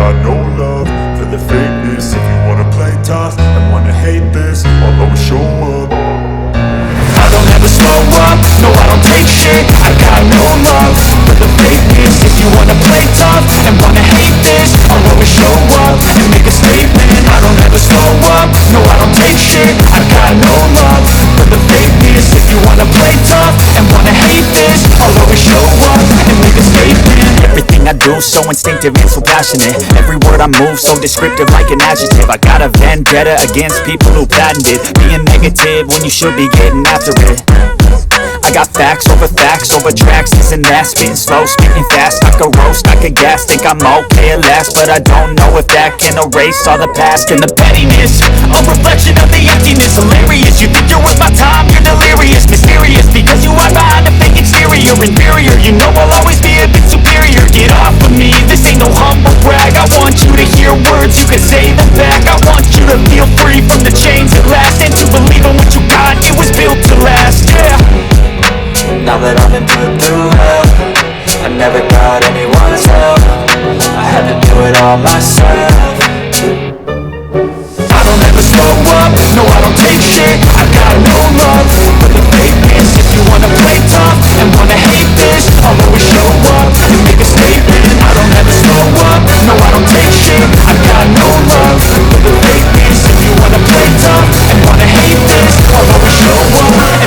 got no love for the fakeness. If you wanna play tough and wanna hate this, I'll always show up. I don't ever slow up, no I don't take shit. I got no love for the fakeness. If you wanna play tough and wanna hate this, I'll always show up and make a statement. I don't ever slow up, no I don't take shit. I got no love for the fakeness. If you wanna play tough and wanna hate this, I'll always show up and make a statement. Everything I do so instinctive and so passionate. Every word I move so descriptive like an adjective. I got a vendetta against people who patented being negative when you should be getting after it. I got facts over tracks, isn't that spitting slow, speaking fast, I could roast, I could gas, think I'm okay at last, but I don't know if that can erase all the past and the pettiness, a reflection of the emptiness, hilarious, you think you're worth my time, you're delirious, mysterious, because you are behind a fake exterior, inferior, you know I'll always be a bit superior, get off of me, this ain't no humble brag, I want you to hear words, you can say them back, I want you to feel free from the chains at last, and to believe in what you got, it was built to last, yeah. Now that I've been put through hell, I never got anyone's help. I had to do it all myself.